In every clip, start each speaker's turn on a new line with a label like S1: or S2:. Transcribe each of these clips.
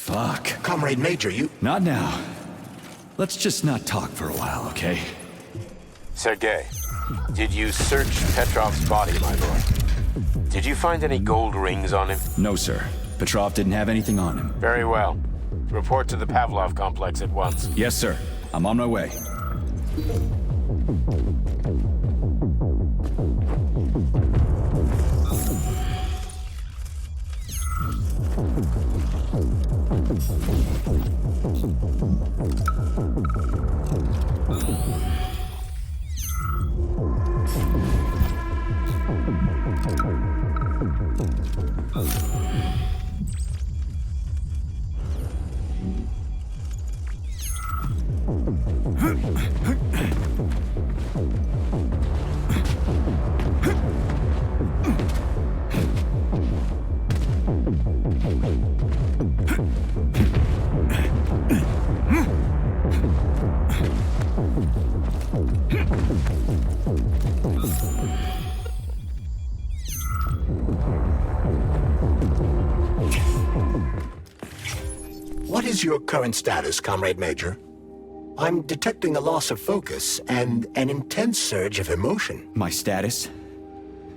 S1: Fuck.
S2: Comrade Major, you...
S1: Not now. Let's just not talk for a while, okay?
S3: Sergei, did you search Petrov's body, my lord? Did you find any gold rings on him?
S1: No, sir. Petrov didn't have anything on him.
S3: Very well. Report to the Pavlov complex at once.
S1: Yes, sir. I'm on my way.
S2: What is your current status, Comrade Major? I'm detecting a loss of focus and an intense surge of emotion.
S1: My status?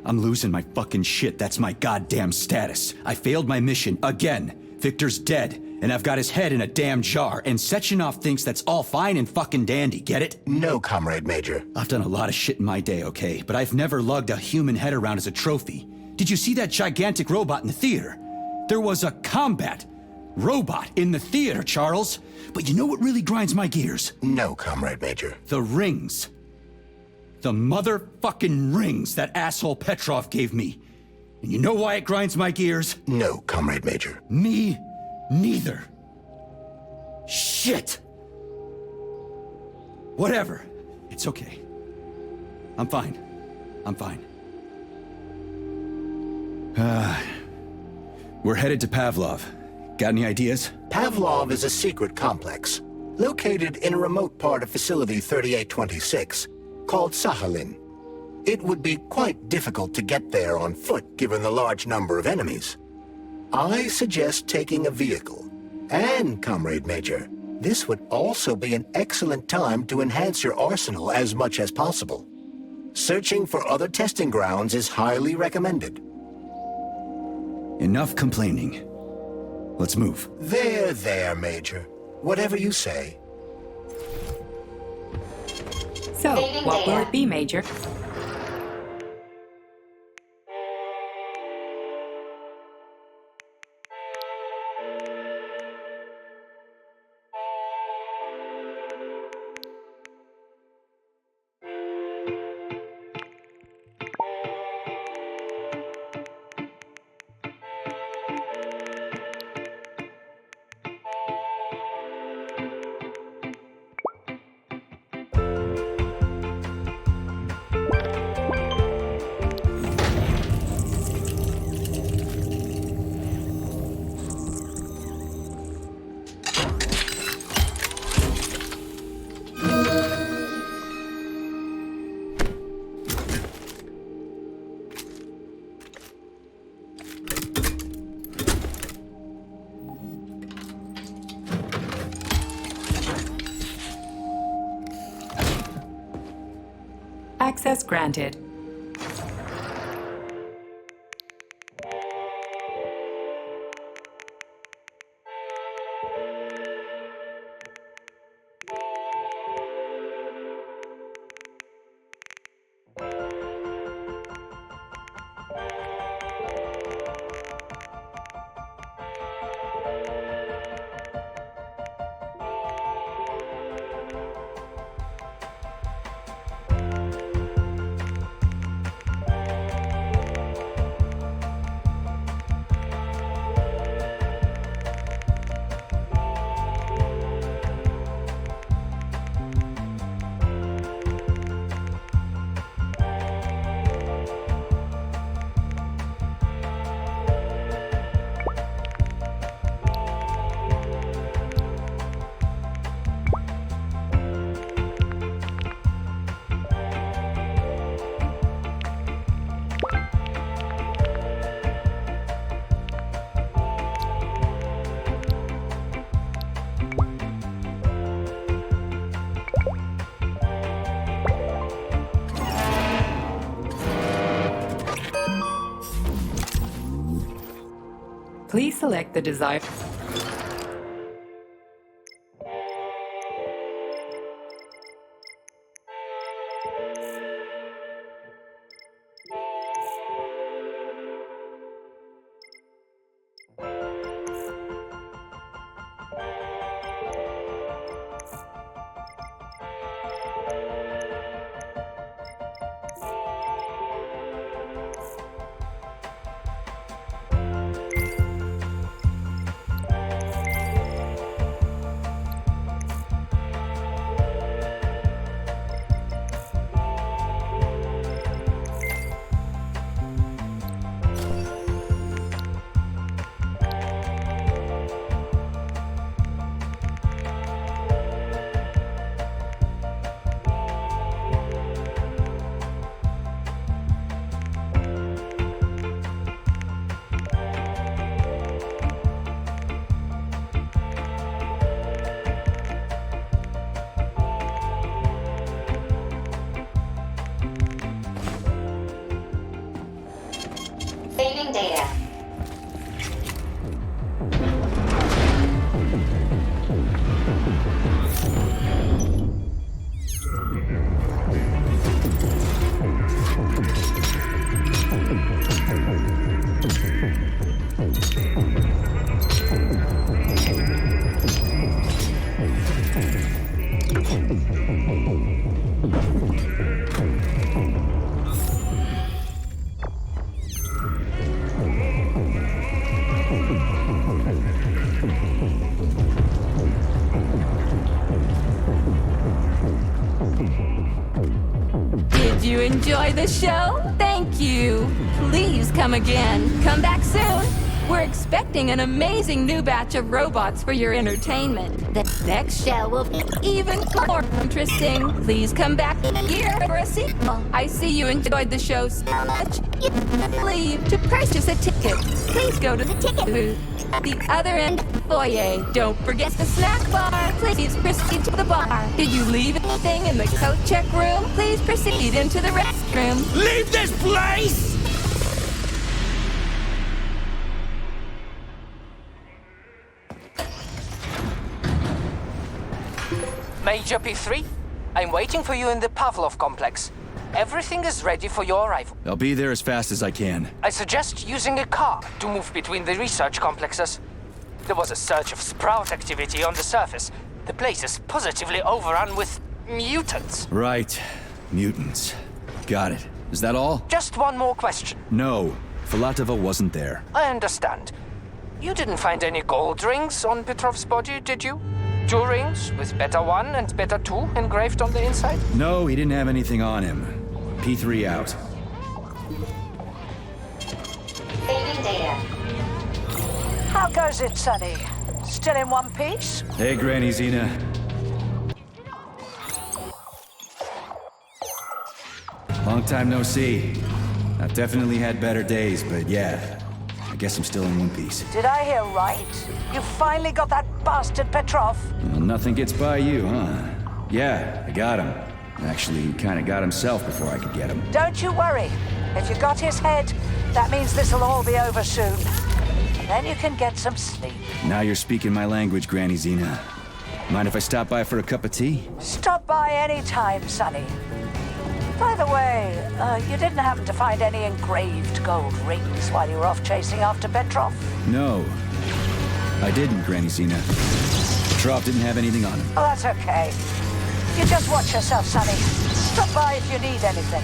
S1: I'm losing my fucking shit. That's my goddamn status. I failed my mission again. Victor's dead, and I've got his head in a damn jar, and Sechenov thinks that's all fine and fucking dandy, get it?
S2: No, Comrade Major.
S1: I've done a lot of shit in my day, okay? But I've never lugged a human head around as a trophy. Did you see that gigantic robot in the theater? There was a combat robot in the theater, Charles. But you know what really grinds my gears?
S2: No, Comrade Major.
S1: The rings. The motherfucking rings that asshole Petrov gave me. And you know why it grinds my gears?
S2: No, Comrade Major.
S1: Me neither. Shit. Whatever. It's okay. I'm fine. I'm fine. We're headed to Pavlov. Got any ideas?
S2: Pavlov is a secret complex, located in a remote part of Facility 3826, called Sakhalin. It would be quite difficult to get there on foot, given the large number of enemies. I suggest taking a vehicle. And, Comrade Major, this would also be an excellent time to enhance your arsenal as much as possible. Searching for other testing grounds is highly recommended.
S1: Enough complaining. Let's move.
S2: There, Major. Whatever you say.
S4: So, what will it be, Major? Access granted. Please select the desired...
S5: Saving data.
S6: Did you enjoy the show? Thank you. Please come again. Come back soon. We're expecting an amazing new batch of robots for your entertainment. The next show will be even more interesting. Please come back here for a sequel. I see you enjoyed the show so much. You leave to purchase a ticket. Please go to the ticket booth at the other end of the foyer. Don't forget the snack bar. Please proceed to the bar. Did you leave anything in the coat check room? Please proceed into the restroom.
S1: Leave this place!
S7: Major P3, I'm waiting for you in the Pavlov complex. Everything is ready for your arrival.
S1: I'll be there as fast as I can.
S7: I suggest using a car to move between the research complexes. There was a surge of sprout activity on the surface. The place is positively overrun with mutants.
S1: Right. Mutants. Got it. Is that all?
S7: Just one more question.
S1: No. Filatova wasn't there.
S7: I understand. You didn't find any gold rings on Petrov's body, did you? 2 rings with Beta 1 and Beta 2 engraved on the inside?
S1: No, he didn't have anything on him. P3 out.
S5: Saving data.
S8: How goes it, Sonny? Still in one piece?
S1: Hey, Granny Zena. Long time no see. I've definitely had better days, but yeah. I guess I'm still in one piece.
S8: Did I hear right? You finally got that bastard Petrov?
S1: Well, nothing gets by you, huh? Yeah, I got him. Actually, he kinda got himself before I could get him.
S8: Don't you worry. If you got his head, that means this'll all be over soon. Then you can get some sleep.
S1: Now you're speaking my language, Granny Zena. Mind if I stop by for a cup of tea?
S8: Stop by any time, Sonny. By the way, you didn't happen to find any engraved gold rings while you were off chasing after Petrov?
S1: No. I didn't, Granny Zena. Petrov didn't have anything on him.
S8: Oh, that's okay. You just watch yourself, Sonny. Stop by if you need anything.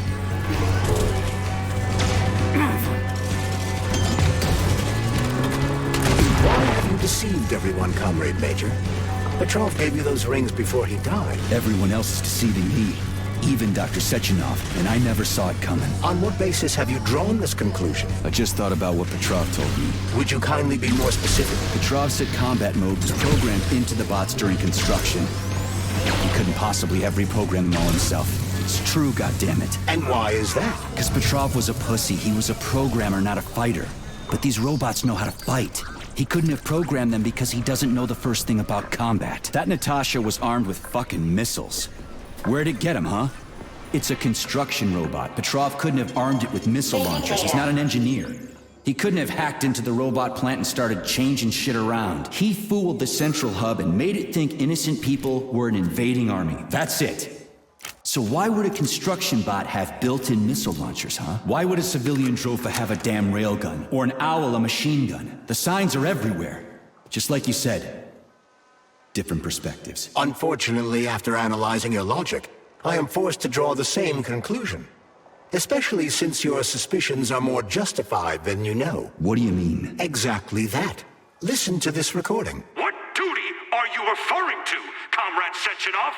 S2: Why have you deceived everyone, Comrade Major? Petrov gave you those rings before he died.
S1: Everyone else is deceiving me. Even Dr. Sechenov, and I never saw it coming.
S2: On what basis have you drawn this conclusion?
S1: I just thought about what Petrov told me.
S2: Would you kindly be more specific?
S1: Petrov said combat mode was programmed into the bots during construction. He couldn't possibly have reprogrammed them all himself. It's true, goddammit.
S2: And why is that?
S1: Because Petrov was a pussy. He was a programmer, not a fighter. But these robots know how to fight. He couldn't have programmed them because he doesn't know the first thing about combat. That Natasha was armed with fucking missiles. Where'd it get him, huh? It's a construction robot. Petrov couldn't have armed it with missile launchers. He's not an engineer. He couldn't have hacked into the robot plant and started changing shit around. He fooled the central hub and made it think innocent people were an invading army. That's it. So why would a construction bot have built-in missile launchers, huh? Why would a civilian Drofa have a damn railgun? Or an owl a machine gun? The signs are everywhere. Just like you said. Different perspectives.
S2: Unfortunately, after analyzing your logic, I am forced to draw the same conclusion. Especially since your suspicions are more justified than you know.
S1: What do you mean?
S2: Exactly that. Listen to this recording.
S9: What duty are you referring to, Comrade Sechenov?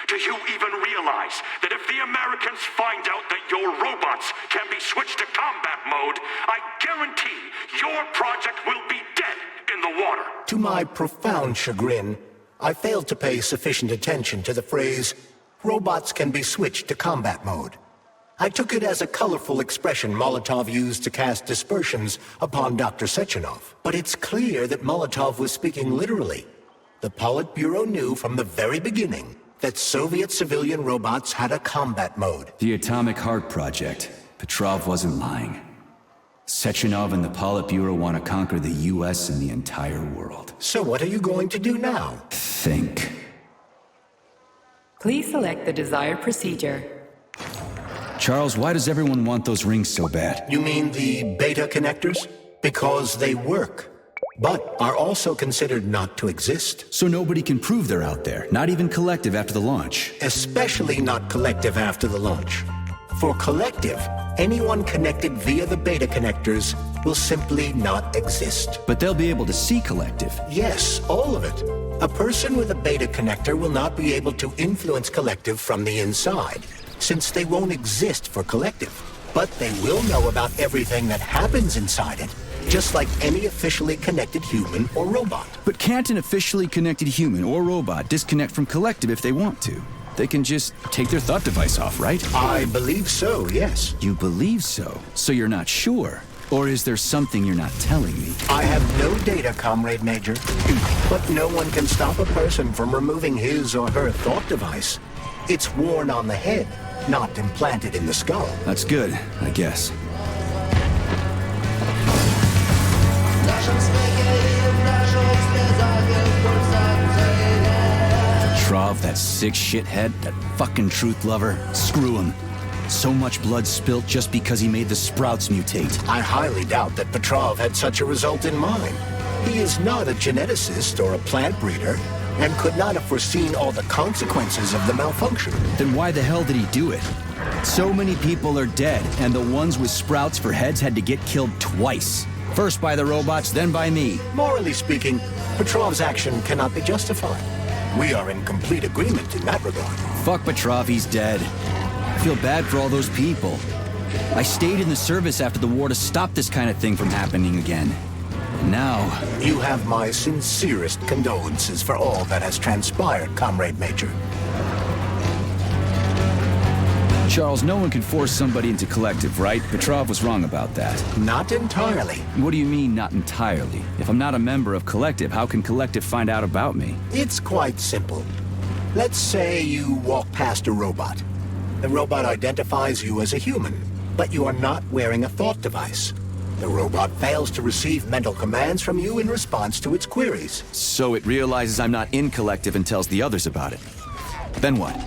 S9: Do you even realize that if the Americans find out that your robots can be switched to combat mode, I guarantee your project will be dead in the water?
S2: To my profound chagrin, I failed to pay sufficient attention to the phrase, robots can be switched to combat mode. I took it as a colorful expression Molotov used to cast dispersions upon Dr. Sechenov. But it's clear that Molotov was speaking literally. The Politburo knew from the very beginning that Soviet civilian robots had a combat mode.
S1: The Atomic Heart Project. Petrov wasn't lying. Sechenov and the Politburo want to conquer the US and the entire world.
S2: So what are you going to do now?
S1: Think.
S4: Please select the desired procedure.
S1: Charles, why does everyone want those rings so bad?
S2: You mean the beta connectors? Because they work, but are also considered not to exist.
S1: So nobody can prove they're out there, not even Collective after the launch.
S2: Especially not Collective after the launch. For Collective, anyone connected via the beta connectors will simply not exist.
S1: But they'll be able to see Collective.
S2: Yes, all of it. A person with a beta connector will not be able to influence Collective from the inside, since they won't exist for Collective. But they will know about everything that happens inside it, just like any officially connected human or robot.
S1: But can't an officially connected human or robot disconnect from Collective if they want to? They can just take their thought device off, right?
S2: I believe so, yes.
S1: You believe so? So you're not sure? Or is there something you're not telling me?
S2: I have no data, Comrade Major. But no one can stop a person from removing his or her thought device. It's worn on the head, not implanted in the skull.
S1: That's good, I guess. Petrov, that sick shithead, that fucking truth lover. Screw him. So much blood spilt just because he made the sprouts mutate.
S2: I highly doubt that Petrov had such a result in mind. He is not a geneticist or a plant breeder, and could not have foreseen all the consequences of the malfunction.
S1: Then why the hell did he do it? So many people are dead, and the ones with sprouts for heads had to get killed twice. First by the robots, then by me.
S2: Morally speaking, Petrov's action cannot be justified. We are in complete agreement in that regard.
S1: Fuck Petrov, he's dead. I feel bad for all those people. I stayed in the service after the war to stop this kind of thing from happening again. Now...
S2: You have my sincerest condolences for all that has transpired, Comrade Major.
S1: Charles, no one can force somebody into Collective, right? Petrov was wrong about that.
S2: Not entirely.
S1: What do you mean, not entirely? If I'm not a member of Collective, how can Collective find out about me?
S2: It's quite simple. Let's say you walk past a robot. The robot identifies you as a human, but you are not wearing a thought device. The robot fails to receive mental commands from you in response to its queries.
S1: So it realizes I'm not in Collective and tells the others about it. Then what?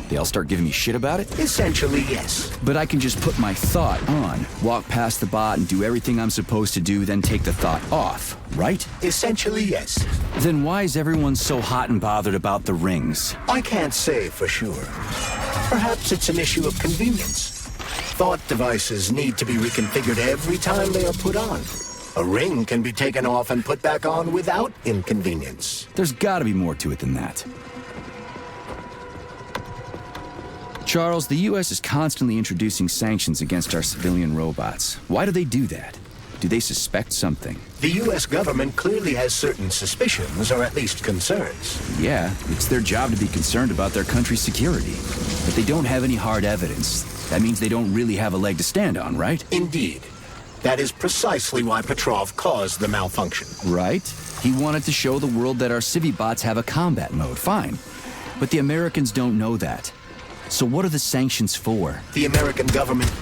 S1: They all start giving me shit about it?
S2: Essentially, yes.
S1: But I can just put my thought on, walk past the bot and do everything I'm supposed to do, then take the thought off, right?
S2: Essentially, yes.
S1: Then why is everyone so hot and bothered about the rings?
S2: I can't say for sure. Perhaps it's an issue of convenience. Thought devices need to be reconfigured every time they are put on. A ring can be taken off and put back on without inconvenience.
S1: There's gotta be more to it than that. Charles, the U.S. is constantly introducing sanctions against our civilian robots. Why do they do that? Do they suspect something?
S2: The U.S. government clearly has certain suspicions, or at least concerns.
S1: Yeah, it's their job to be concerned about their country's security. But they don't have any hard evidence. That means they don't really have a leg to stand on, right?
S2: Indeed. That is precisely why Petrov caused the malfunction.
S1: Right? He wanted to show the world that our Civibots have a combat mode, fine. But the Americans don't know that. So what are the sanctions for?
S2: The American government...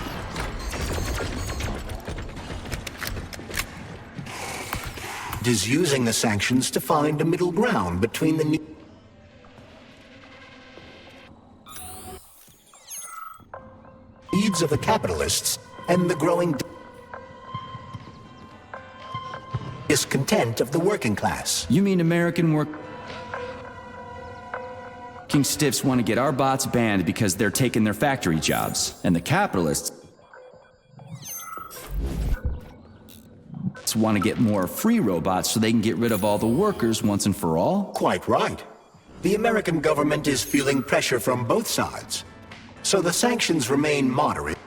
S2: is using the sanctions to find a middle ground between the needs of the capitalists and the growing discontent of the working class.
S1: You mean American working stiffs want to get our bots banned because they're taking their factory jobs, and the capitalists want to get more free robots so they can get rid of all the workers once and for all?
S2: Quite right. The American government is feeling pressure from both sides, so the sanctions remain moderate.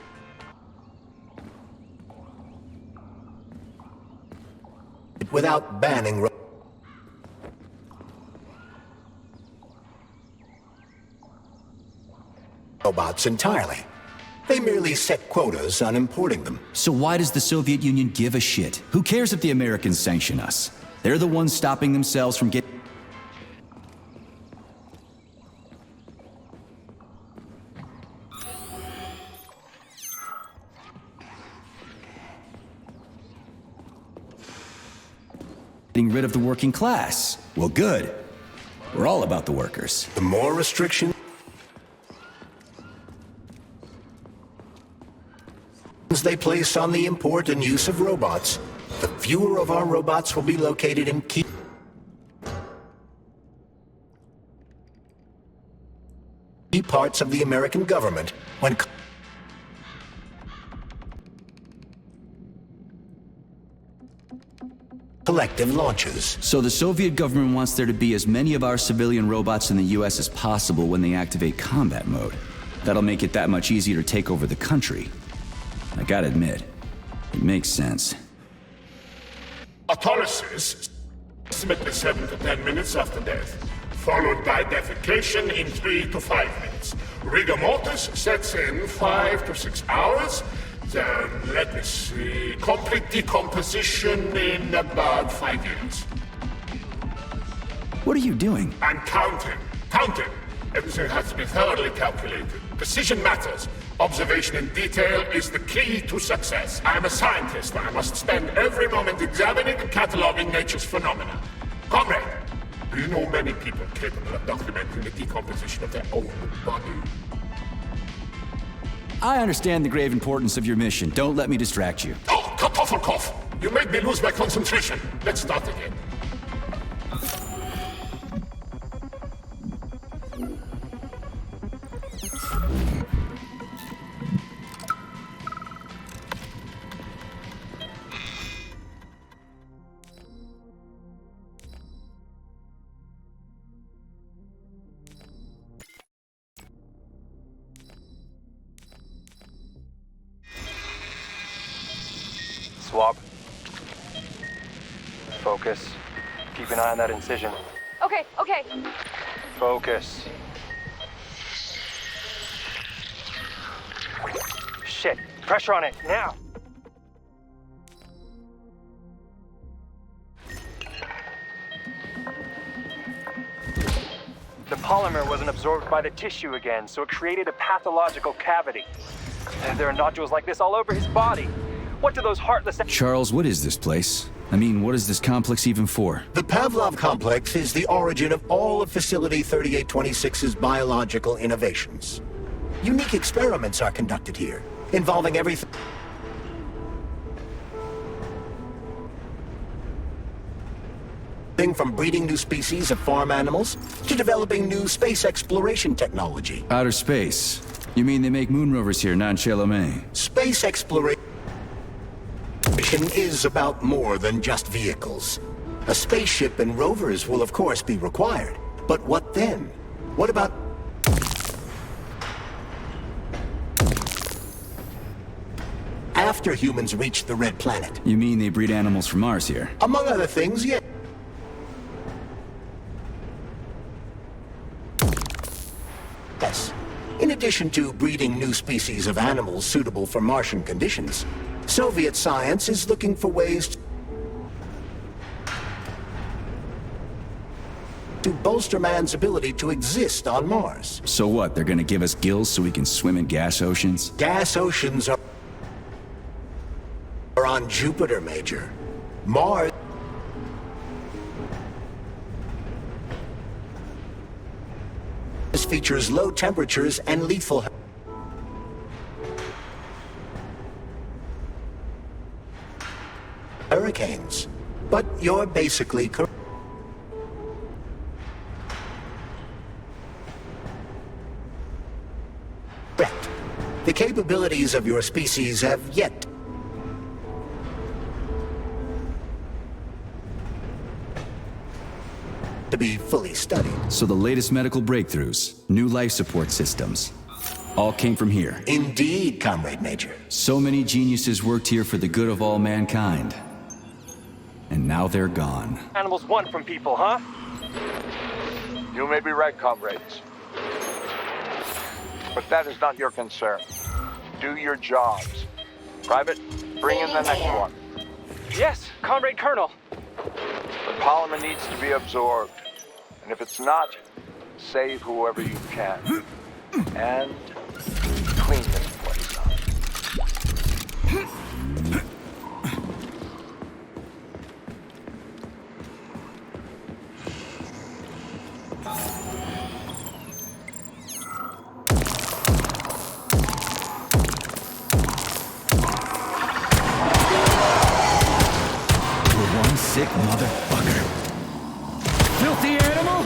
S2: Without banning robots entirely. They merely set quotas on importing them.
S1: So why does the Soviet Union give a shit? Who cares if the Americans sanction us? They're the ones stopping themselves from getting rid of the working class. Well, good. We're all about the workers.
S2: The more restrictions they place on the import and use of robots, the fewer of our robots will be located in key parts of the American government when collective launches.
S1: So the Soviet government wants there to be as many of our civilian robots in the US as possible when they activate combat mode. That'll make it that much easier to take over the country. I gotta admit, it makes sense.
S9: Autolysis, approximately 7 to 10 minutes after death, followed by defecation in 3 to 5 minutes. Rigor mortis sets in 5 to 6 hours. Then, let me see, complete decomposition in about 5 years.
S1: What are you doing?
S9: I'm counting. Counting! Everything has to be thoroughly calculated. Precision matters. Observation in detail is the key to success. I'm a scientist. I must spend every moment examining and cataloging nature's phenomena. Comrade, do you know many people capable of documenting the decomposition of their own body?
S1: I understand the grave importance of your mission. Don't let me distract you.
S9: Oh, Kartoffelkopf! You made me lose my concentration. Let's start again.
S10: Swab. Focus. Keep an eye on that incision.
S6: Okay.
S10: Focus. Shit. Pressure on it, now! The polymer wasn't absorbed by the tissue again, so it created a pathological cavity. And there are nodules like this all over his body. What do those heartless...
S1: Charles, what is this place? I mean, what is this complex even for?
S2: The Pavlov complex is the origin of all of Facility 3826's biological innovations. Unique experiments are conducted here, involving everything from breeding new species of farm animals to developing new space exploration technology.
S1: Outer space? You mean they make moon rovers here, non-Chelomé?
S2: Space exploration is about more than just vehicles. A spaceship and rovers will of course be required. But what then? What about after humans reach the Red Planet?
S1: You mean they breed animals from Mars here?
S2: Among other things, yes. Yes. In addition to breeding new species of animals suitable for Martian conditions, Soviet science is looking for ways to bolster man's ability to exist on Mars.
S1: So what, they're gonna give us gills so we can swim in gas oceans?
S2: Gas oceans are on Jupiter, Major. Mars features low temperatures and lethal hurricanes. But you're basically correct. The capabilities of your species have yet to be fully studied.
S1: So the latest medical breakthroughs, new life support systems, all came from here.
S2: Indeed, Comrade Major.
S1: So many geniuses worked here for the good of all mankind. And now they're gone.
S10: Animals want from people, huh?
S11: You may be right, comrades. But that is not your concern. Do your jobs. Private, bring in the next one.
S10: Yes, Comrade Colonel.
S11: The polymer needs to be absorbed. And if it's not, save whoever you can. And clean this place up.
S1: You're one sick motherfucker. Filthy animal!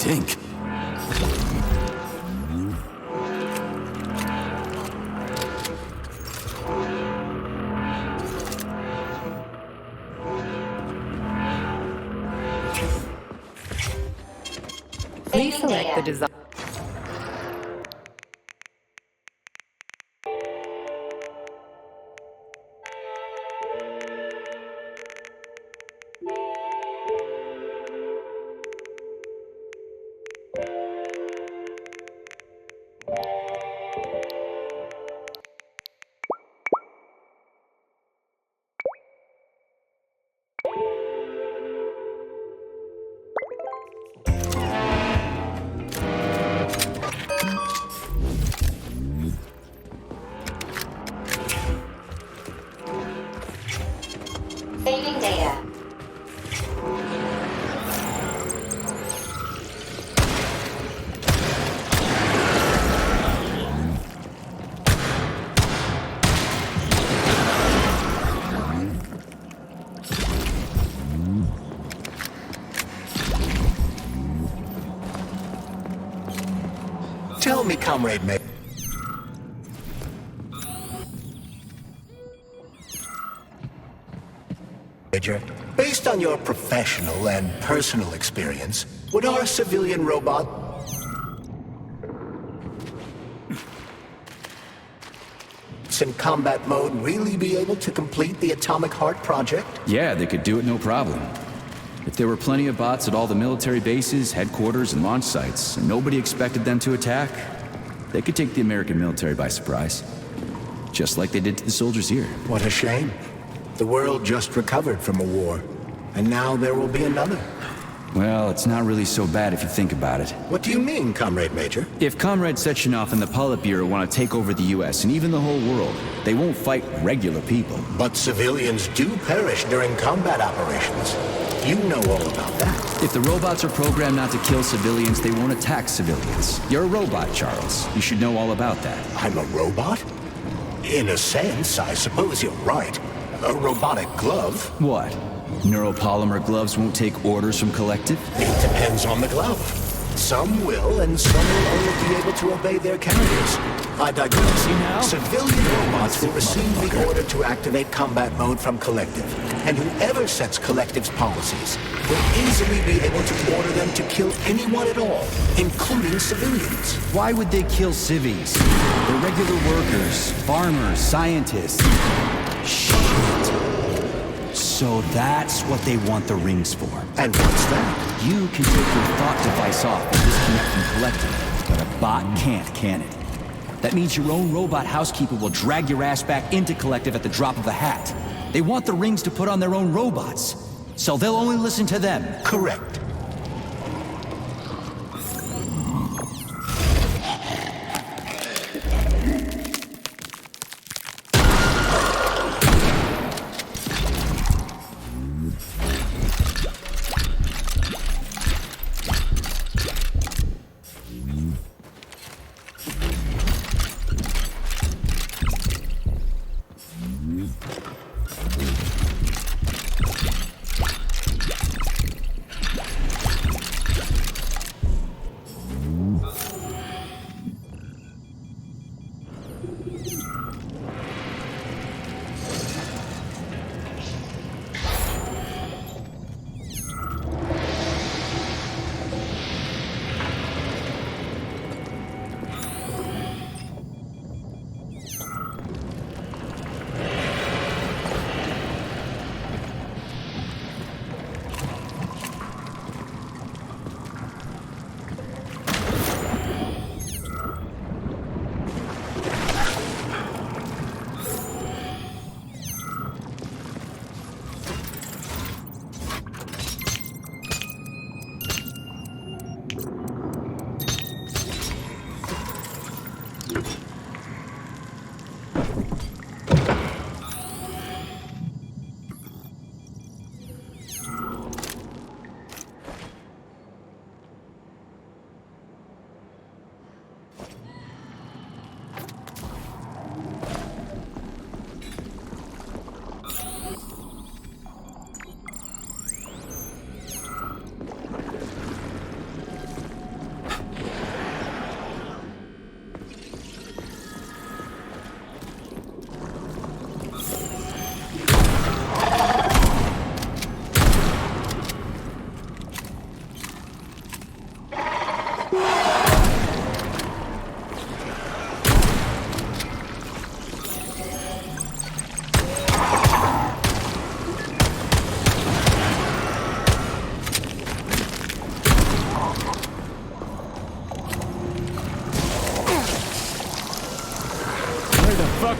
S1: stink.
S4: Please select the design.
S5: Saving data.
S2: Tell me, Comrade Major, based on your professional and personal experience, would our civilian robot in combat mode really be able to complete the Atomic Heart project?
S1: Yeah, they could do it no problem. If there were plenty of bots at all the military bases, headquarters, and launch sites, and nobody expected them to attack, they could take the American military by surprise. Just like they did to the soldiers here.
S2: What a shame. The world just recovered from a war, and now there will be another.
S1: Well, it's not really so bad if you think about it.
S2: What do you mean, Comrade Major?
S1: If Comrade Sechenov and the Politburo want to take over the US and even the whole world, they won't fight regular people.
S2: But civilians do perish during combat operations. You know all about that.
S1: If the robots are programmed not to kill civilians, they won't attack civilians. You're a robot, Charles. You should know all about that.
S2: I'm a robot? In a sense, I suppose you're right. A robotic glove?
S1: What? Neuropolymer gloves won't take orders from Collective?
S2: It depends on the glove. Some will, and some will only be able to obey their commanders. I digress.
S1: Now?
S2: Civilian robots will receive the order to activate combat mode from Collective, and whoever sets Collective's policies will easily be able to order them to kill anyone at all, including civilians.
S1: Why would they kill civvies? They're regular workers, farmers, scientists. Shit. So that's what they want the rings for.
S2: And what's that?
S1: You can take your thought device off and disconnect from Collective, but a bot can't, can it? That means your own robot housekeeper will drag your ass back into Collective at the drop of a hat. They want the rings to put on their own robots, so they'll only listen to them.
S2: Correct.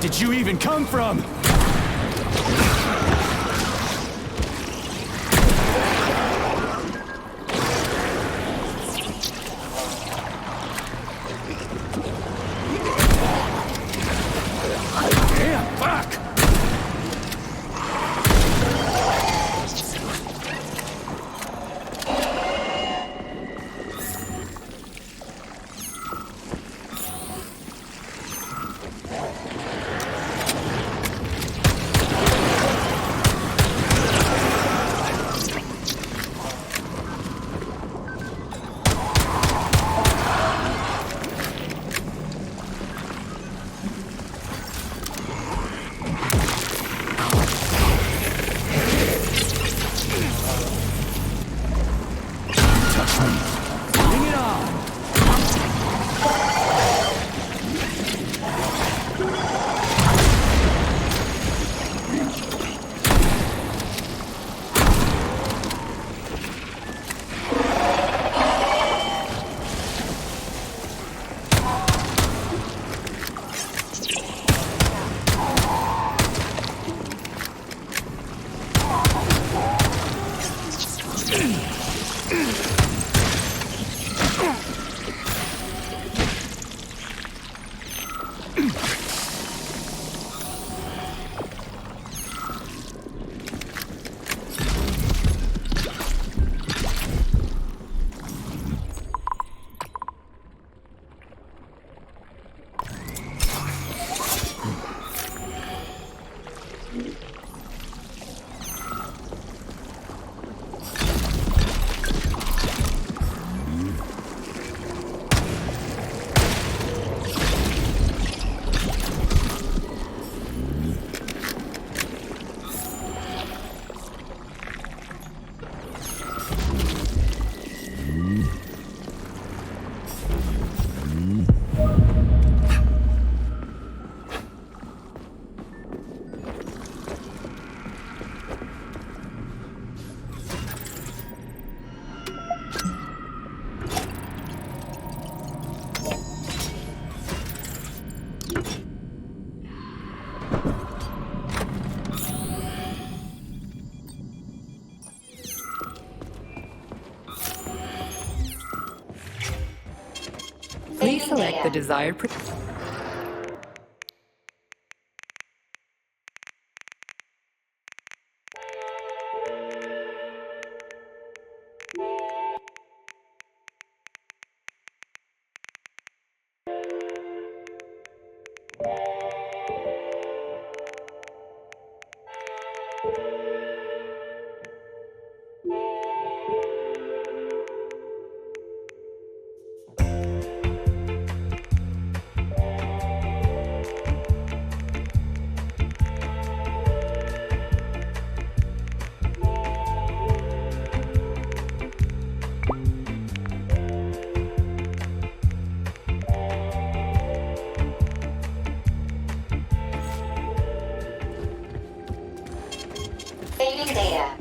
S1: did you even come from? Damn, fuck! Bring it on!
S4: Please select the desired...
S5: Saving data.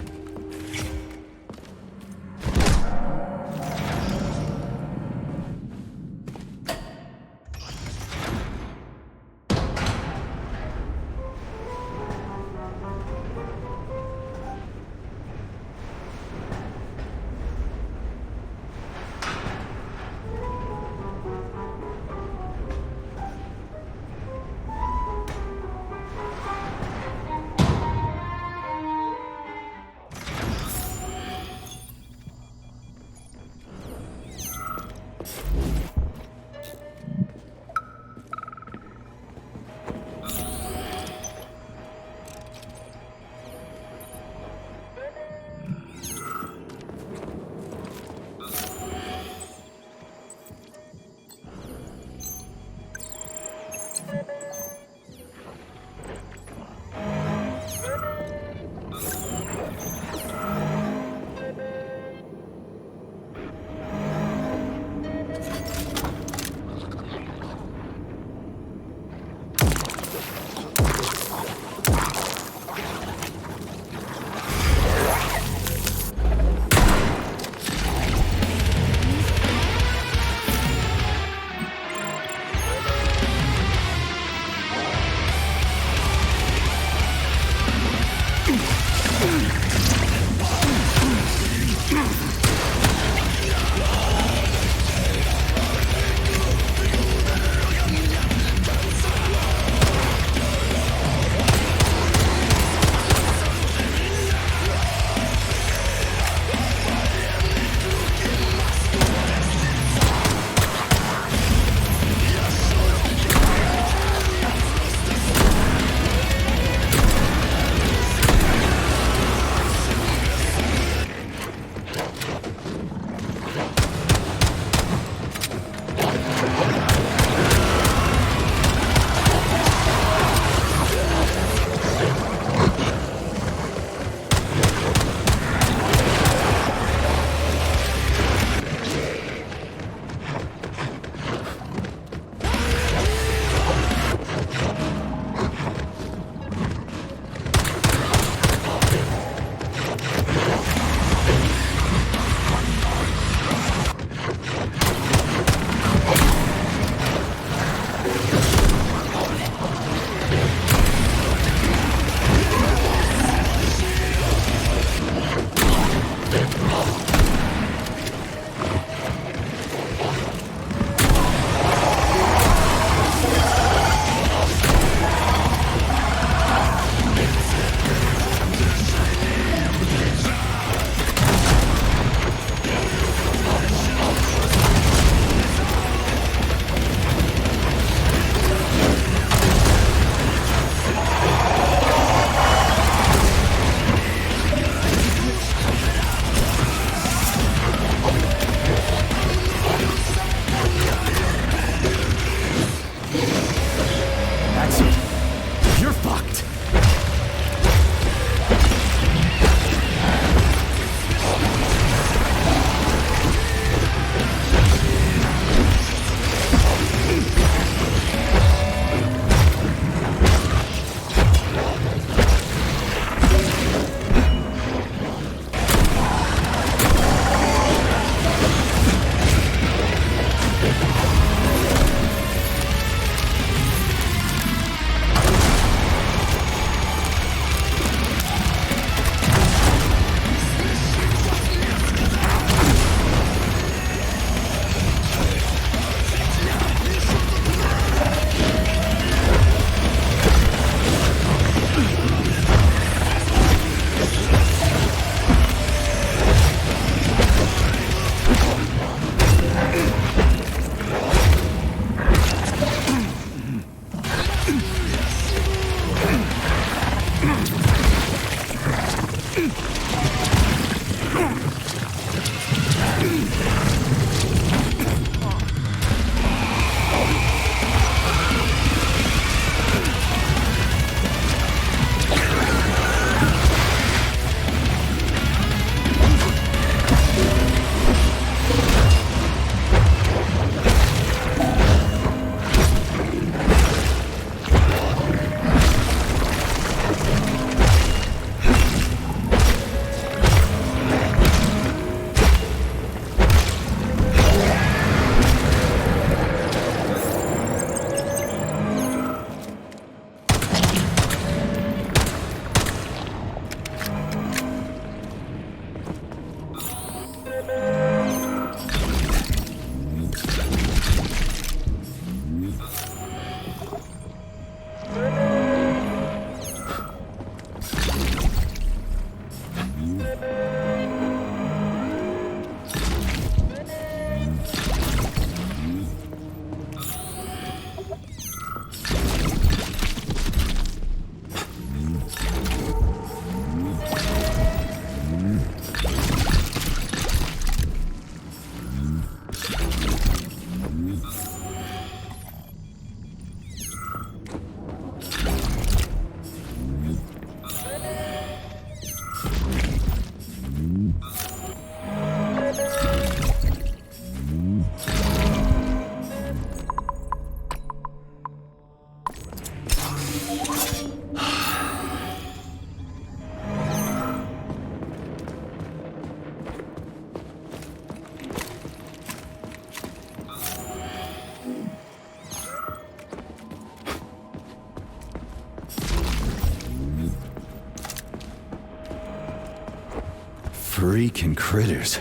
S1: Freaking critters.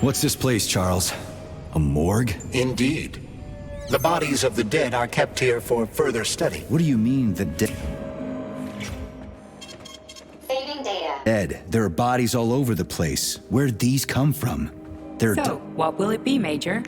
S1: What's this place, Charles? A morgue?
S2: Indeed. The bodies of the dead are kept here for further study.
S1: What do you mean, the dead?
S5: Saving data.
S1: Dead. There are bodies all over the place. Where'd these come from? They're
S4: So, what will it be, Major?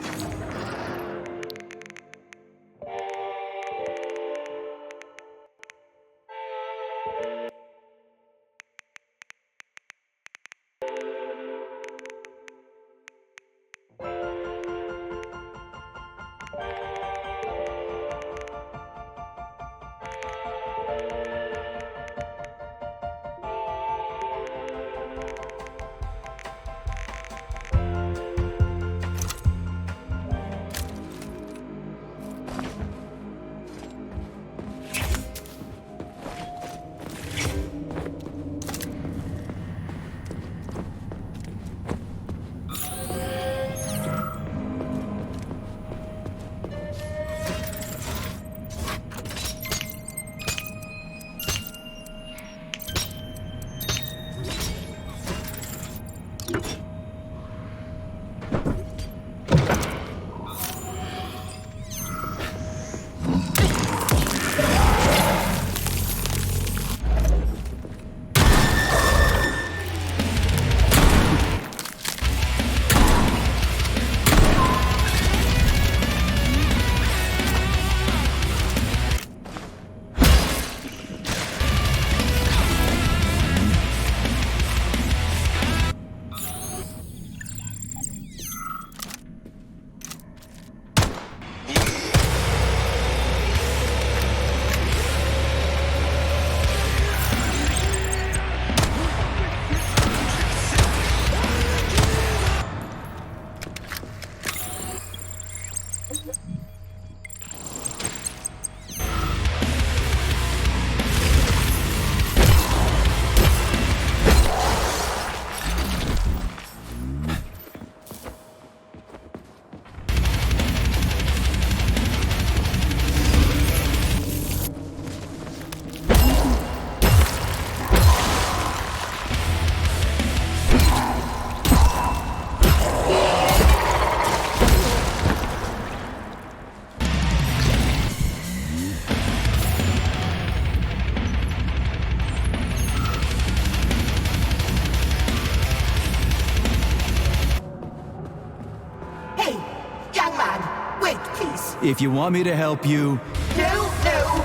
S1: If you want me to help you...
S12: No, no!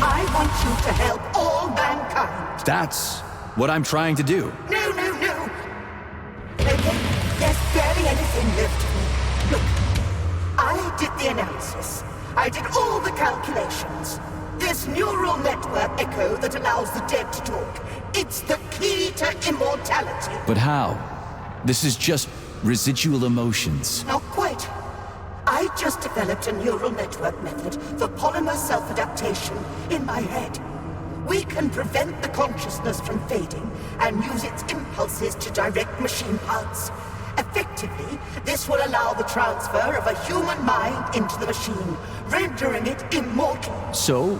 S12: I want you to help all mankind!
S1: That's what I'm trying to do.
S12: No, no, no! There's barely anything left of me. Look, I did the analysis. I did all the calculations. This neural network echo that allows the dead to talk. It's the key to immortality.
S1: But how? This is just residual emotions.
S12: Not quite. I just developed a neural network method for polymer self-adaptation in my head. We can prevent the consciousness from fading and use its impulses to direct machine parts. Effectively, this will allow the transfer of a human mind into the machine, rendering it immortal.
S1: So,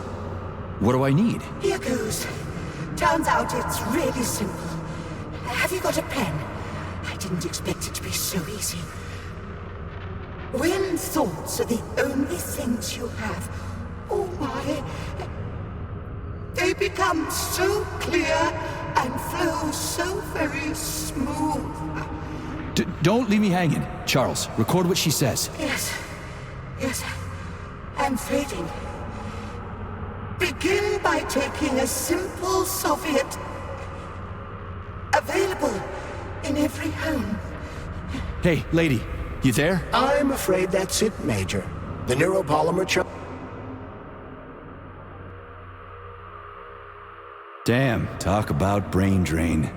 S1: what do I need?
S12: Here goes. Turns out it's really simple. Have you got a pen? I didn't expect it to be so easy. When thoughts are the only things you have, oh my, they become so clear and flow so very smooth.
S1: Don't leave me hanging. Charles, record what she says.
S12: Yes, I'm fading. Begin by taking a simple Soviet, available in every home.
S1: Hey, lady, you there?
S2: I'm afraid that's it, Major. The neuropolymer
S1: Damn, talk about brain drain.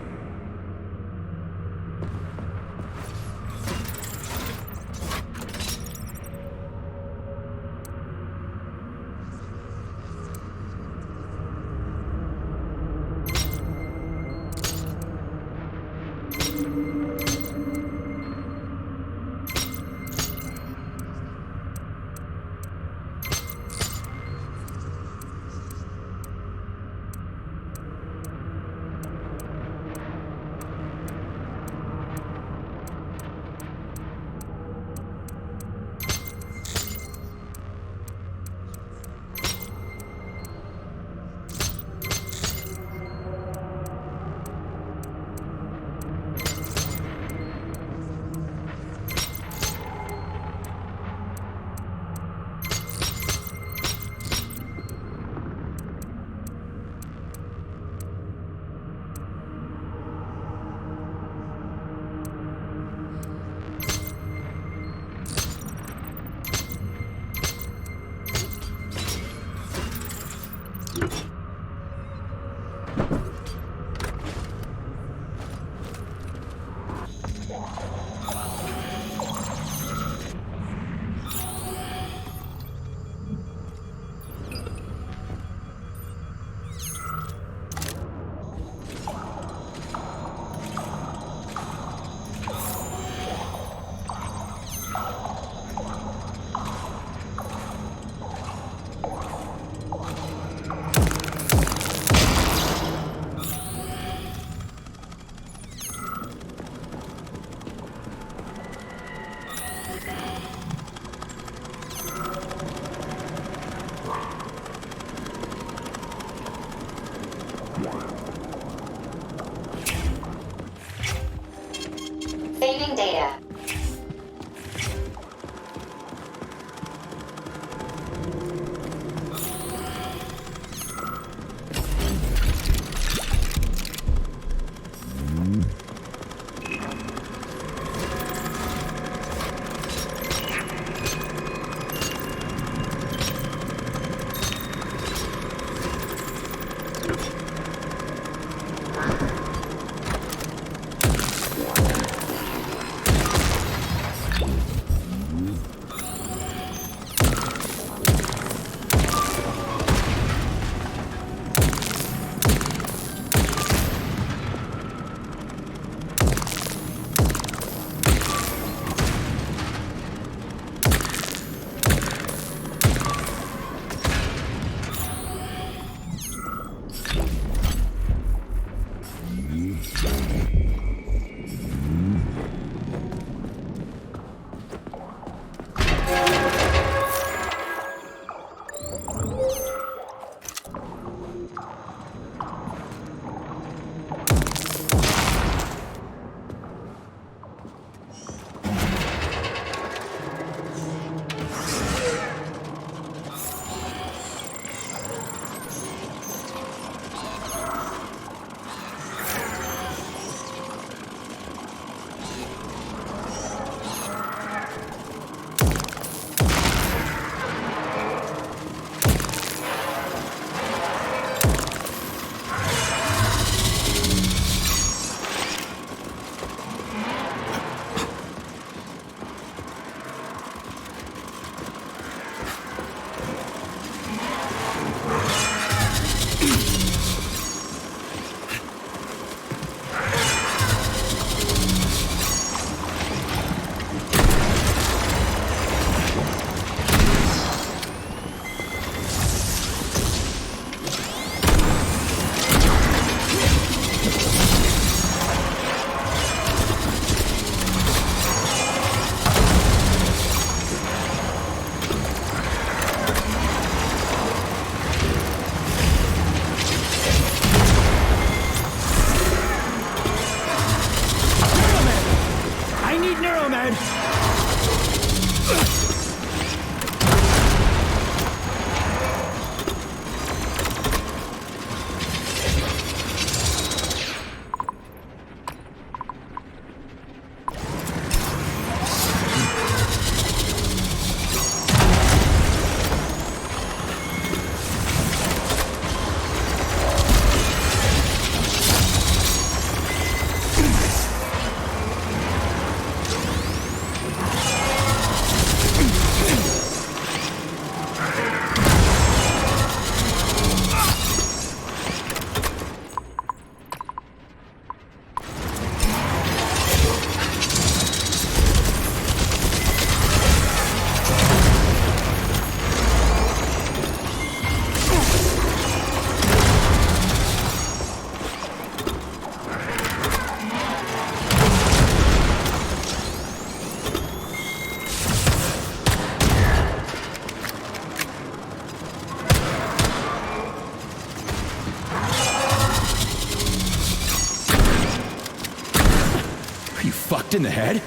S5: Saving data.
S1: You fucked in the head?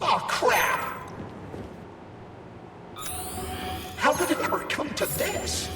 S2: Oh, crap! How did it ever come to this?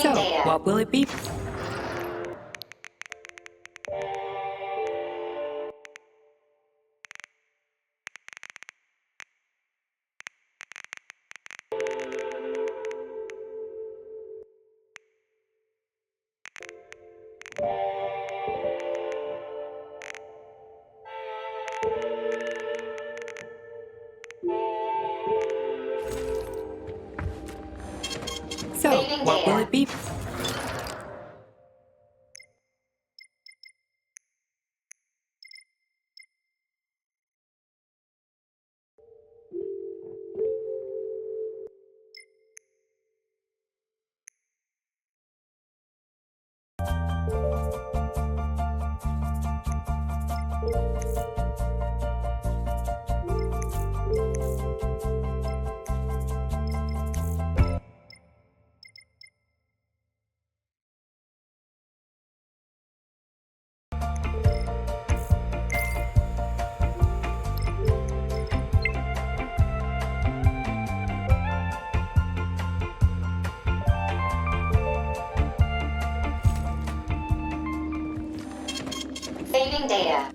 S4: So, what will it be? So, what will it be?
S5: Saving data.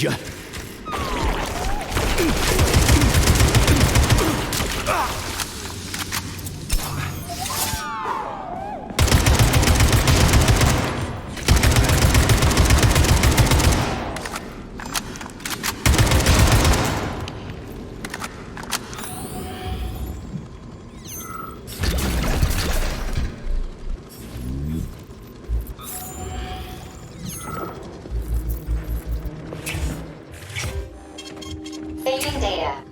S1: ya!
S5: Saving data.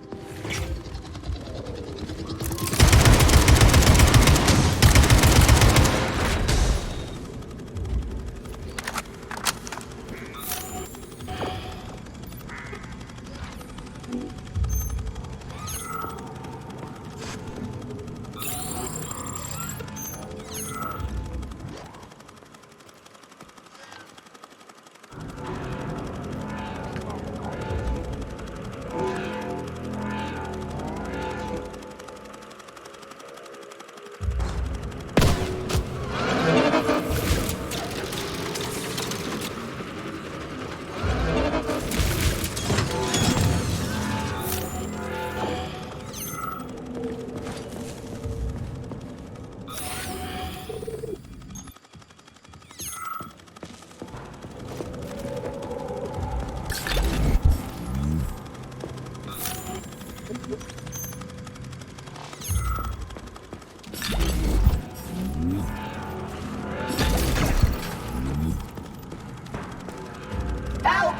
S12: Help!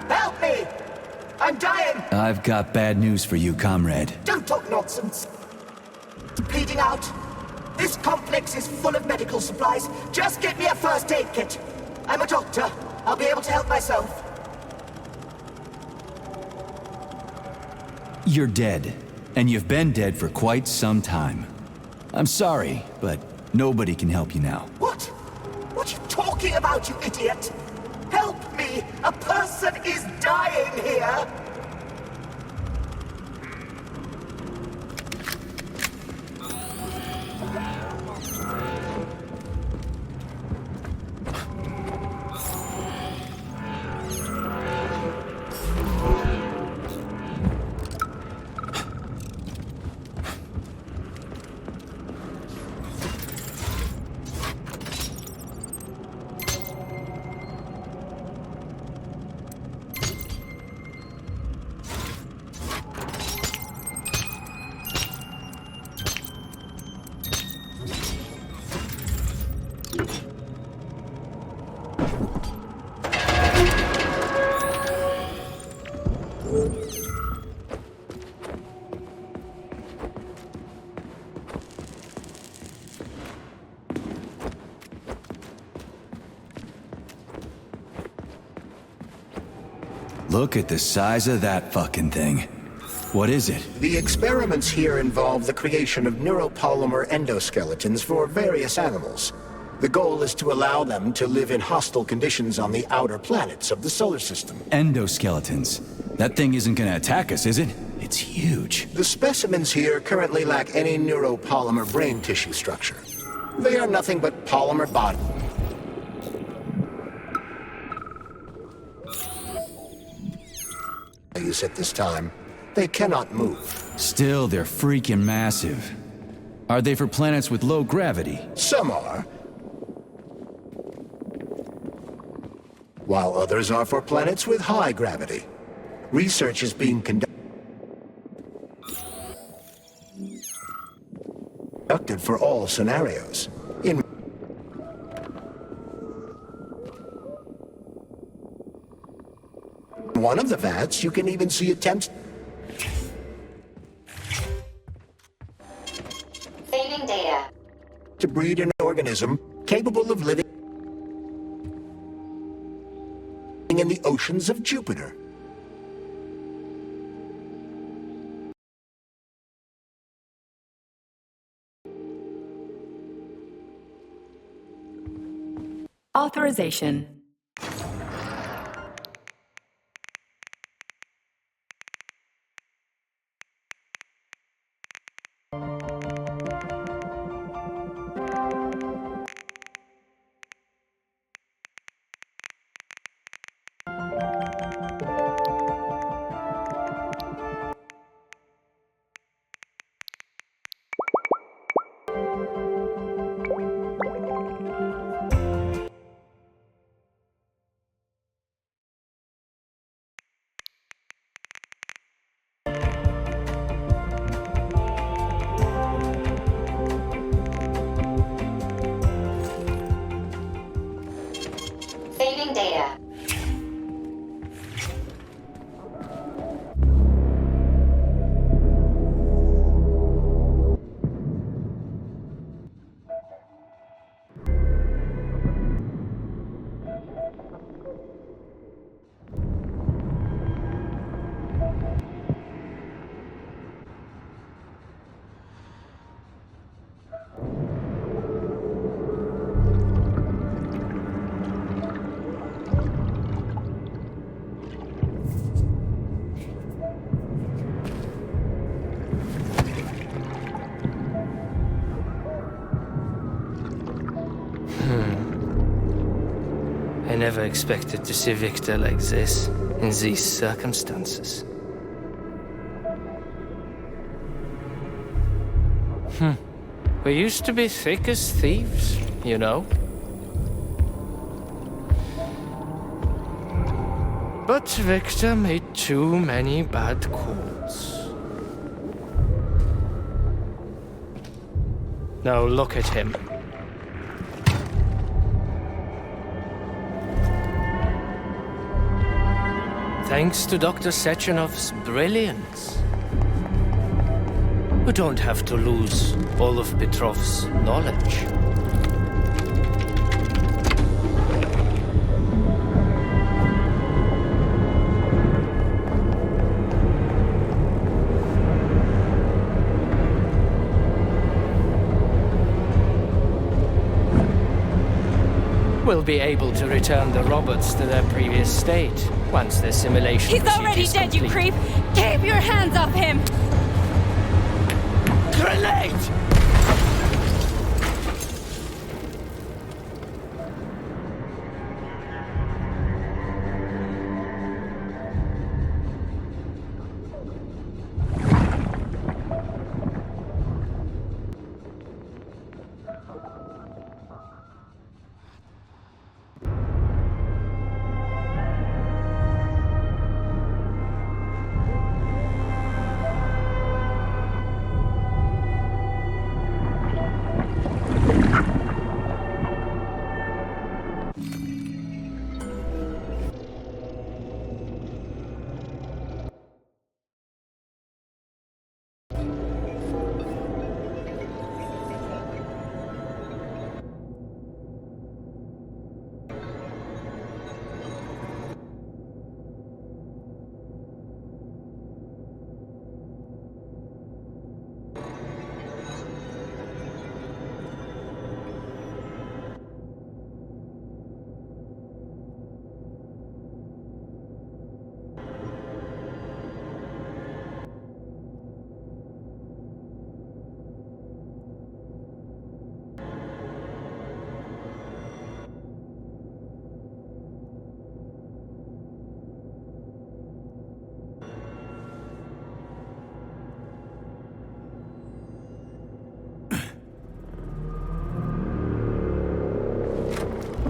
S12: Help me! I'm dying!
S1: I've got bad news for you, comrade.
S12: Don't talk nonsense. Bleeding out. This complex is full of medical supplies. Just get me a first aid kit. I'm a doctor. I'll be able to help myself.
S1: You're dead, and you've been dead for quite some time. I'm sorry, but nobody can help you now.
S12: What? What are you talking about, you idiot? Help me! A person is dying here!
S1: Look at the size of that fucking thing. What is it?
S2: The experiments here involve the creation of neuropolymer endoskeletons for various animals. The goal is to allow them to live in hostile conditions on the outer planets of the solar system.
S1: Endoskeletons. That thing isn't gonna attack us, is it? It's huge.
S2: The specimens here currently lack any neuropolymer brain tissue structure. They are nothing but polymer bodies. At this time, they cannot move.
S1: Still, they're freaking massive. Are they for planets with low gravity?
S2: Some are, while others are for planets with high gravity. Research is being conducted for all scenarios. In one of the vats, you can even see attempts
S5: Saving data.
S2: to breed an organism capable of living in the oceans of Jupiter.
S4: Authorization.
S7: never expected to see Victor like this, in these circumstances. We used to be thick as thieves, you know. But Victor made too many bad calls. Now look at him. Thanks to Dr. Sechenov's brilliance, we don't have to lose all of Petrov's knowledge. We'll be able to return the robots to their previous state once their simulation
S6: He's
S7: procedure
S6: already
S7: is
S6: dead, you
S7: complete.
S6: creep! Keep your hands off him!
S1: Grenade!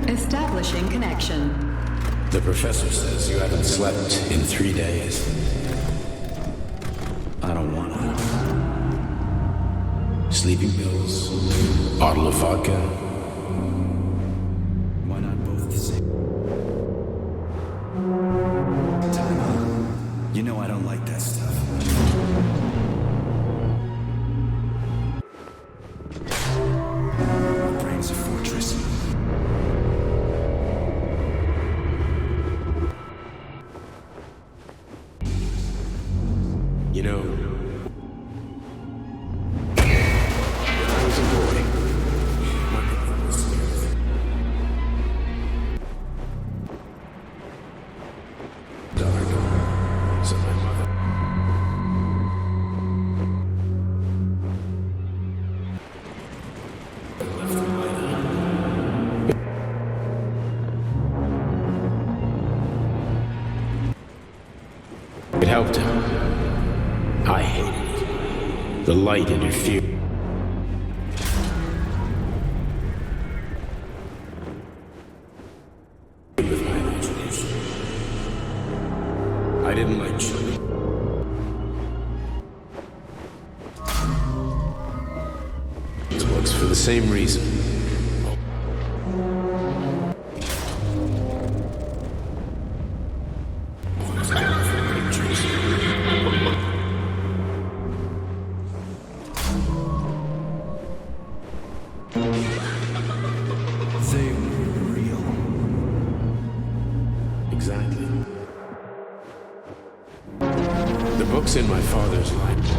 S4: Establishing connection.
S3: The professor says you haven't slept in 3 days. I don't wanna. Sleeping pills, bottle of vodka. Why not both the same?
S1: Time out. You know I don't like that stuff. My brain's a fortress.
S3: You know, when I was a boy, my brother was scared. Dark, said my mother. I left the light on. It helped him. I hated it. The light interfered. With my imagination. I didn't like children. These books for the same reason.
S1: They were real.
S3: Exactly. The book's in my father's life.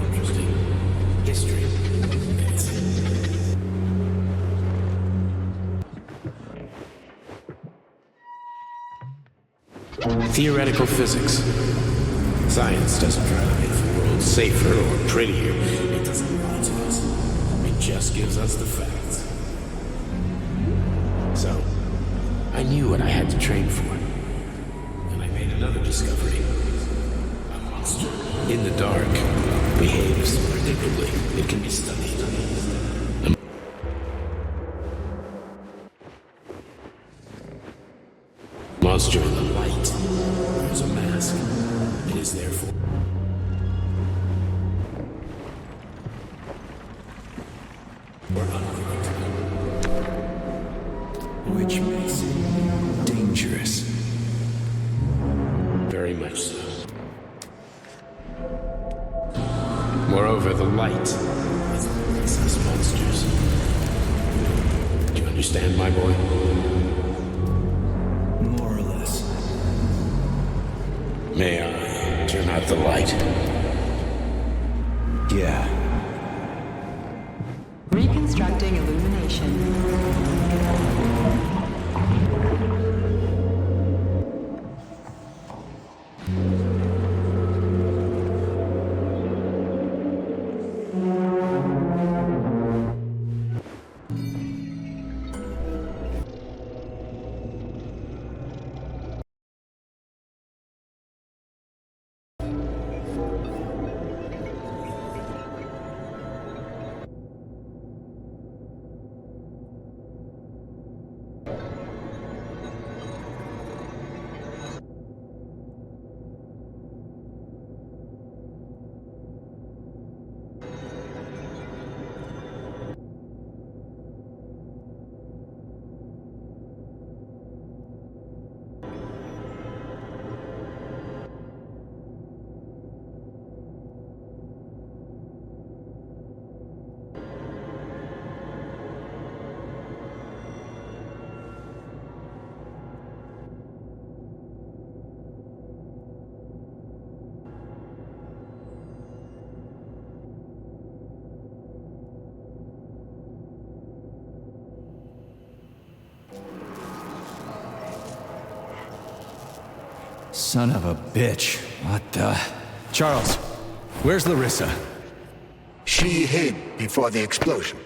S3: Interesting history.
S13: Theoretical physics. Science doesn't try to make the world safer or prettier. It doesn't lie to us. It just gives us the facts. So, I knew what I had to train for. And I made another discovery. A monster. In the dark, behaves predictably. It can be studied. A monster in the light wears a mask. It is therefore unpredictable, which makes it dangerous. Very much so. Moreover, the light is what makes us monsters. Do you understand, my boy?
S1: More or less.
S13: May I turn out the light?
S1: Yeah.
S4: Reconstructing illumination.
S1: Son of a bitch. What the... Charles, where's Larissa?
S2: She hid before the explosion.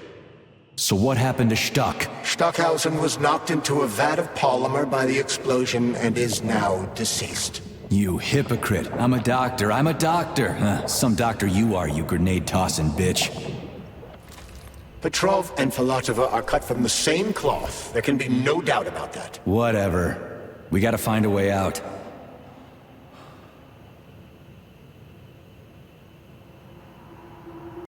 S1: So what happened to Stuck?
S2: Stockhausen was knocked into a vat of polymer by the explosion and is now deceased.
S1: You hypocrite. I'm a doctor. I'm a doctor. Some doctor you are, you grenade-tossing bitch.
S2: Petrov and Filatova are cut from the same cloth. There can be no doubt about that.
S1: Whatever. We gotta find a way out.